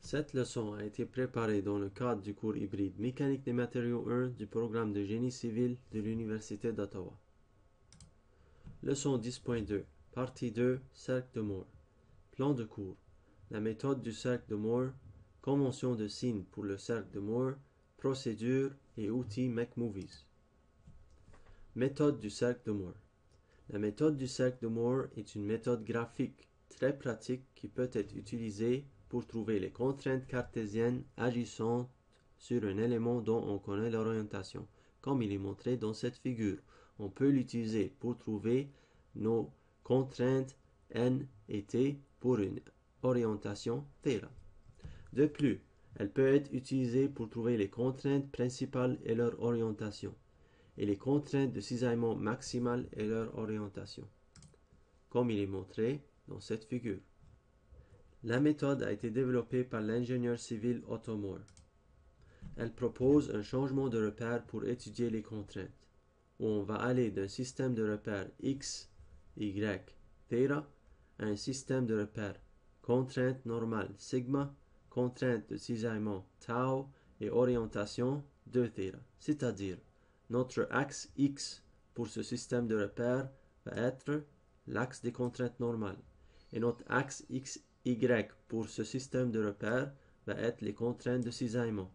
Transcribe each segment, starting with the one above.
Cette leçon a été préparée dans le cadre du cours hybride Mécanique des matériaux 1 du programme de génie civil de l'Université d'Ottawa. Leçon 10.2, partie 2, cercle de Moore. Plan de cours. La méthode du cercle de Moore, convention de signes pour le cercle de Moore, procédure et outils MacMovies. Méthode du cercle de Moore. La méthode du cercle de Moore est une méthode graphique très pratique qui peut être utilisée pour trouver les contraintes cartésiennes agissantes sur un élément dont on connaît l'orientation, comme il est montré dans cette figure. On peut l'utiliser pour trouver nos contraintes N et T pour une orientation θ. De plus, elle peut être utilisée pour trouver les contraintes principales et leur orientation, et les contraintes de cisaillement maximal et leur orientation, comme il est montré dans cette figure. La méthode a été développée par l'ingénieur civil Otto Moore. Elle propose un changement de repère pour étudier les contraintes, où on va aller d'un système de repères X, Y, θ à un système de repères contrainte normale sigma, contrainte de cisaillement tau et orientation 2θ, c'est-à-dire notre axe X pour ce système de repères va être l'axe des contraintes normales et notre axe XY pour ce système de repères va être les contraintes de cisaillement.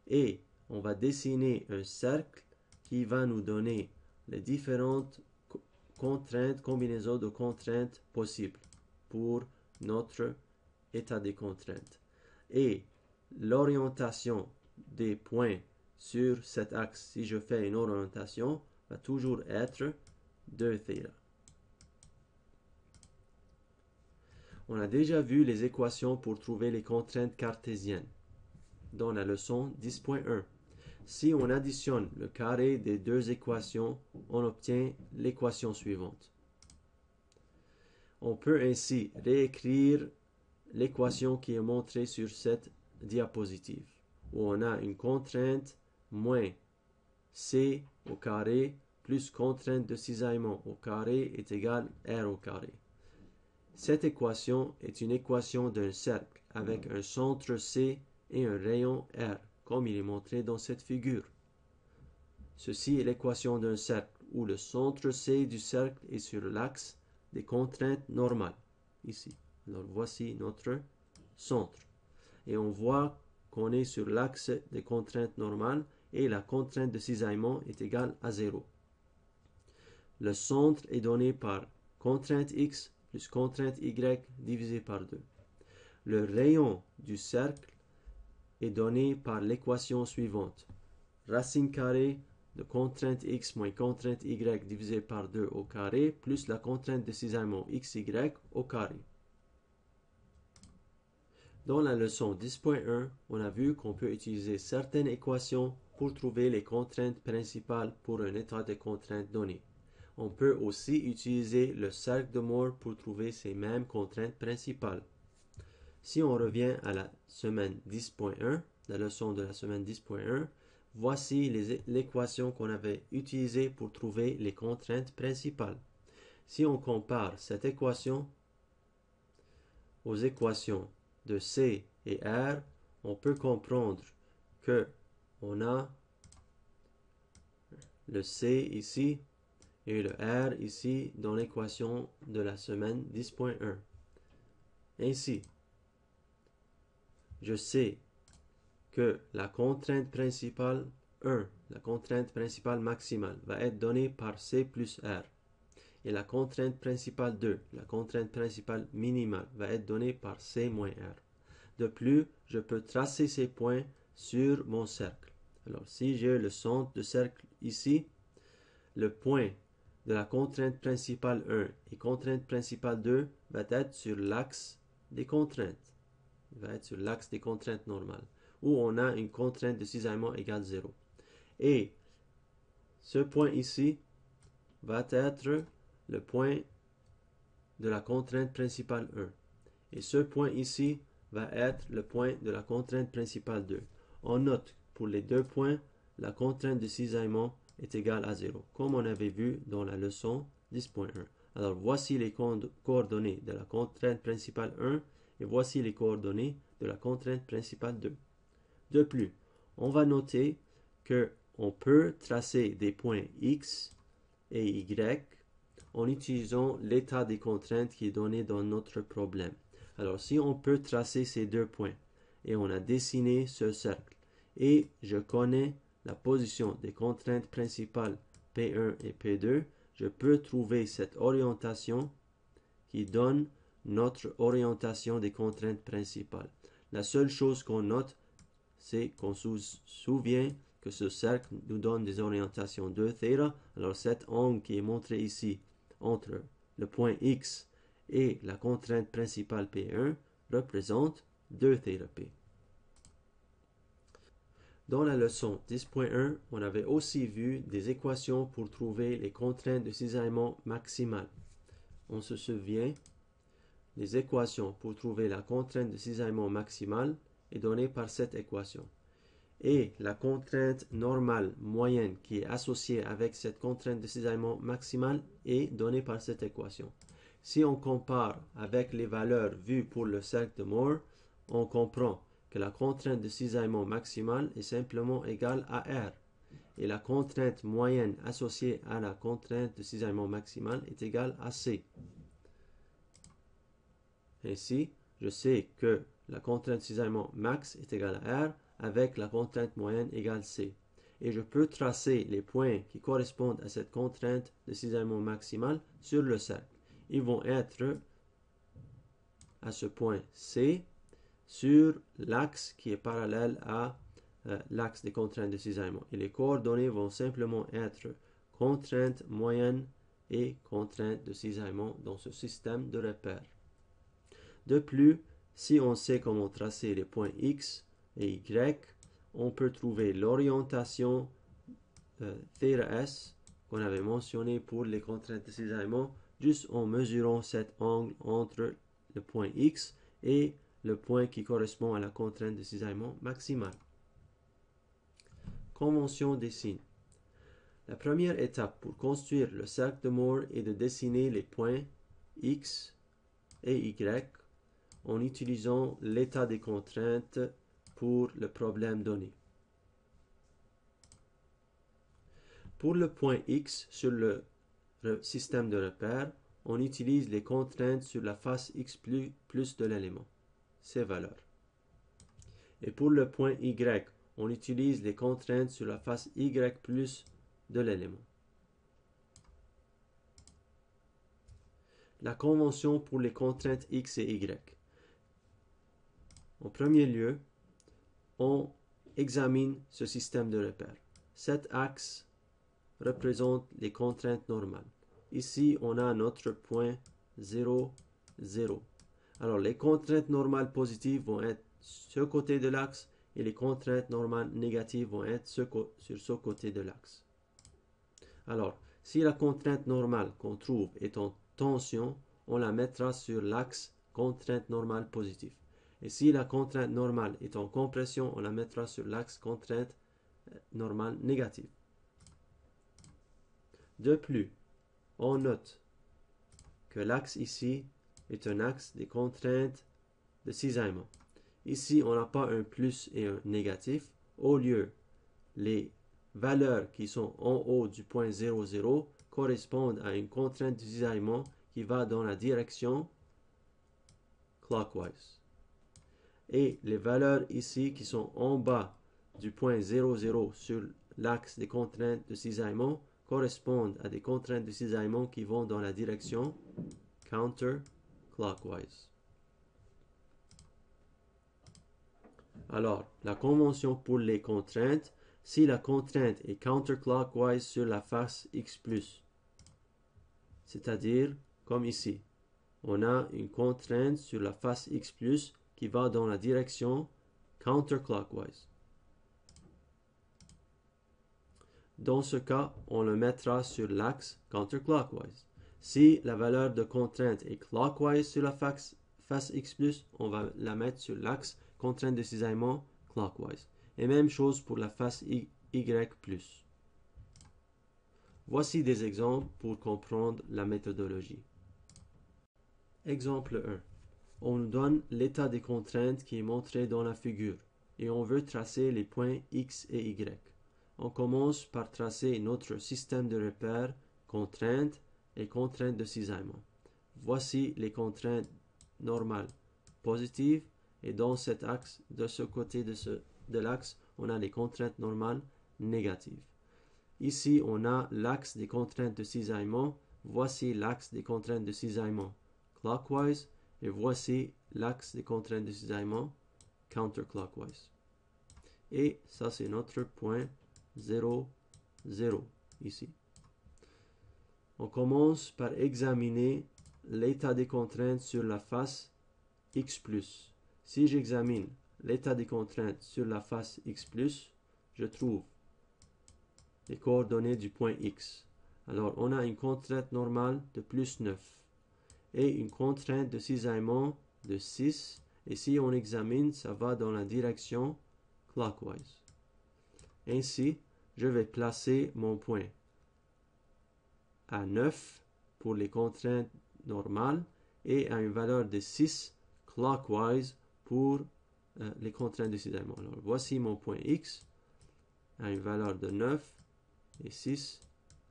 Et on va dessiner un cercle qui va nous donner les différentes contraintes, combinaisons de contraintes possibles pour notre état des contraintes. Et l'orientation des points sur cet axe, si je fais une orientation, va toujours être 2θ. On a déjà vu les équations pour trouver les contraintes cartésiennes dans la leçon 10.1. Si on additionne le carré des deux équations, on obtient l'équation suivante. On peut ainsi réécrire l'équation qui est montrée sur cette diapositive, où on a une contrainte moins C au carré plus contrainte de cisaillement au carré est égale R au carré. Cette équation est une équation d'un cercle avec un centre C et un rayon R, comme il est montré dans cette figure. Ceci est l'équation d'un cercle où le centre C du cercle est sur l'axe des contraintes normales, ici. Alors voici notre centre. Et on voit qu'on est sur l'axe des contraintes normales et la contrainte de cisaillement est égale à 0. Le centre est donné par contrainte X plus contrainte Y divisé par 2. Le rayon du cercle est donné par l'équation suivante. Racine carrée de contrainte X moins contrainte Y divisé par 2 au carré plus la contrainte de cisaillement XY au carré. Dans la leçon 10.1, on a vu qu'on peut utiliser certaines équations pour trouver les contraintes principales pour un état de contrainte donné. On peut aussi utiliser le cercle de Moore pour trouver ces mêmes contraintes principales. Si on revient à la semaine 10.1, la leçon de la semaine 10.1, voici l'équation qu'on avait utilisée pour trouver les contraintes principales. Si on compare cette équation aux équations de C et R, on peut comprendre que on a le C ici et le R ici dans l'équation de la semaine 10.1. Ainsi, je sais que la contrainte principale 1, la contrainte principale maximale, va être donnée par C plus R. Et la contrainte principale 2, la contrainte principale minimale, va être donnée par C moins R. De plus, je peux tracer ces points sur mon cercle. Alors, si j'ai le centre de cercle ici, le point de la contrainte principale 1 et contrainte principale 2 va être sur l'axe des contraintes. Il va être sur l'axe des contraintes normales, où on a une contrainte de cisaillement égale 0. Et ce point ici va être le point de la contrainte principale 1. Et ce point ici va être le point de la contrainte principale 2. On note pour les deux points, la contrainte de cisaillement est égale à 0, comme on avait vu dans la leçon 10.1. Alors voici les coordonnées de la contrainte principale 1 et voici les coordonnées de la contrainte principale 2. De plus, on va noter que on peut tracer des points X et Y en utilisant l'état des contraintes qui est donné dans notre problème. Alors, si on peut tracer ces deux points et on a dessiné ce cercle et je connais la position des contraintes principales P1 et P2, je peux trouver cette orientation qui donne notre orientation des contraintes principales. La seule chose qu'on note, c'est qu'on se souvient que ce cercle nous donne des orientations 2θ. Alors cet angle qui est montré ici entre le point X et la contrainte principale P1 représente 2θp. Dans la leçon 10.1, on avait aussi vu des équations pour trouver les contraintes de cisaillement maximales. On se souvient, les équations pour trouver la contrainte de cisaillement maximale est donnée par cette équation. Et la contrainte normale moyenne qui est associée avec cette contrainte de cisaillement maximale est donnée par cette équation. Si on compare avec les valeurs vues pour le cercle de Moore, on comprend que la contrainte de cisaillement maximale est simplement égale à R. Et la contrainte moyenne associée à la contrainte de cisaillement maximale est égale à C. Ainsi, je sais que la contrainte de cisaillement max est égale à R avec la contrainte moyenne égale C. Et je peux tracer les points qui correspondent à cette contrainte de cisaillement maximale sur le cercle. Ils vont être à ce point C sur l'axe qui est parallèle à l'axe des contraintes de cisaillement. Et les coordonnées vont simplement être contrainte moyenne et contrainte de cisaillement dans ce système de repères. De plus, si on sait comment tracer les points X et Y, on peut trouver l'orientation θS qu'on avait mentionné pour les contraintes de cisaillement juste en mesurant cet angle entre le point X et le point qui correspond à la contrainte de cisaillement maximale. Convention des signes. La première étape pour construire le cercle de Moore est de dessiner les points X et Y en utilisant l'état des contraintes pour le problème donné. Pour le point X sur le système de repères, on utilise les contraintes sur la face X plus de l'élément, ces valeurs. Et pour le point Y, on utilise les contraintes sur la face Y plus de l'élément. La convention pour les contraintes X et Y. En premier lieu, on examine ce système de repères. Cet axe représente les contraintes normales. Ici, on a notre point 0, 0. Alors, les contraintes normales positives vont être ce côté de l'axe et les contraintes normales négatives vont être sur ce côté de l'axe. Alors, si la contrainte normale qu'on trouve est en tension, on la mettra sur l'axe contrainte normale positive. Et si la contrainte normale est en compression, on la mettra sur l'axe contrainte normale négative. De plus, on note que l'axe ici est un axe des contraintes de cisaillement. Ici, on n'a pas un plus et un négatif. Au lieu, les valeurs qui sont en haut du point 0, 0 correspondent à une contrainte de cisaillement qui va dans la direction clockwise. Et les valeurs ici qui sont en bas du point 0, 0 sur l'axe des contraintes de cisaillement correspondent à des contraintes de cisaillement qui vont dans la direction counterclockwise. Alors, la convention pour les contraintes, si la contrainte est counterclockwise sur la face X+, c'est-à-dire, comme ici, on a une contrainte sur la face X+, qui va dans la direction counterclockwise. Dans ce cas, on le mettra sur l'axe counterclockwise. Si la valeur de contrainte est clockwise sur la face X+, on va la mettre sur l'axe contrainte de cisaillement clockwise. Et même chose pour la face Y+. Voici des exemples pour comprendre la méthodologie. Exemple 1. on nous donne l'état des contraintes qui est montré dans la figure et on veut tracer les points X et Y. On commence par tracer notre système de repères, contraintes et contraintes de cisaillement. Voici les contraintes normales positives et dans cet axe, de ce côté de l'axe, on a les contraintes normales négatives. Ici, on a l'axe des contraintes de cisaillement. Voici l'axe des contraintes de cisaillement clockwise et voici l'axe des contraintes de cisaillement counterclockwise. Et ça, c'est notre point 0, 0 ici. On commence par examiner l'état des contraintes sur la face X+. Si j'examine l'état des contraintes sur la face X+, je trouve les coordonnées du point X. Alors, on a une contrainte normale de plus 9 et une contrainte de cisaillement de 6. Et si on examine, ça va dans la direction clockwise. Ainsi, je vais placer mon point à 9 pour les contraintes normales et à une valeur de 6 clockwise pour les contraintes de cisaillement. Alors, voici mon point X à une valeur de 9 et 6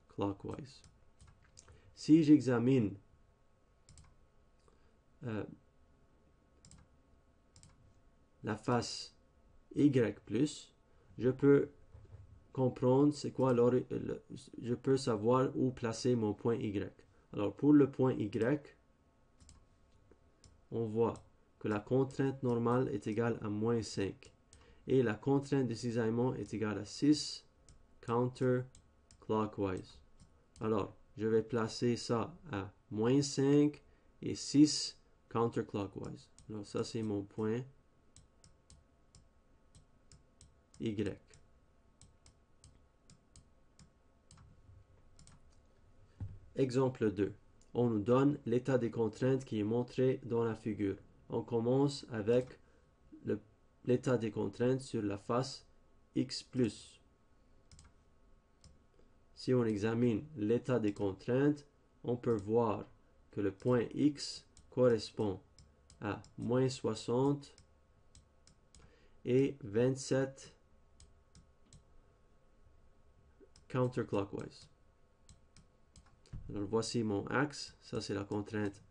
clockwise. Si j'examine la face Y+, je peux comprendre c'est quoi je peux savoir où placer mon point Y. Alors pour le point Y, on voit que la contrainte normale est égale à moins 5 et la contrainte de cisaillement est égale à 6 counterclockwise. Alors, je vais placer ça à moins 5 et 6 counterclockwise. Alors ça, c'est mon point Y. Exemple 2. On nous donne l'état des contraintes qui est montré dans la figure. On commence avec l'état des contraintes sur la face X+. Si on examine l'état des contraintes, on peut voir que le point X correspond à moins 60 et 27 counterclockwise. Alors voici mon axe, ça c'est la contrainte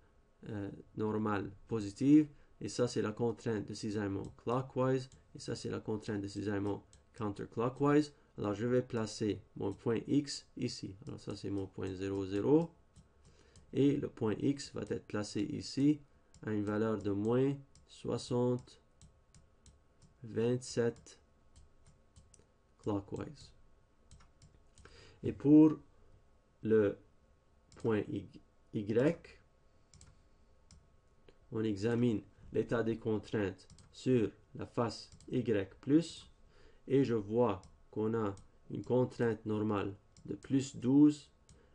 normale positive et ça c'est la contrainte de cisaillement clockwise et ça c'est la contrainte de cisaillement counterclockwise. Alors je vais placer mon point X ici. Alors ça c'est mon point 0, 0 et le point X va être placé ici à une valeur de moins 60, 27 clockwise. Et pour le point Y, on examine l'état des contraintes sur la face Y+, et je vois qu'on a une contrainte normale de plus 12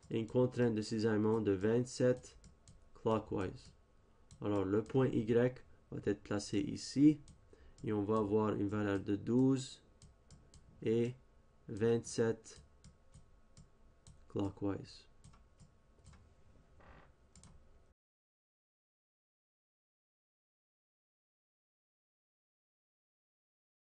et une contrainte de cisaillement de 27 clockwise. Alors le point Y va être placé ici et on va avoir une valeur de 12 et 27 clockwise.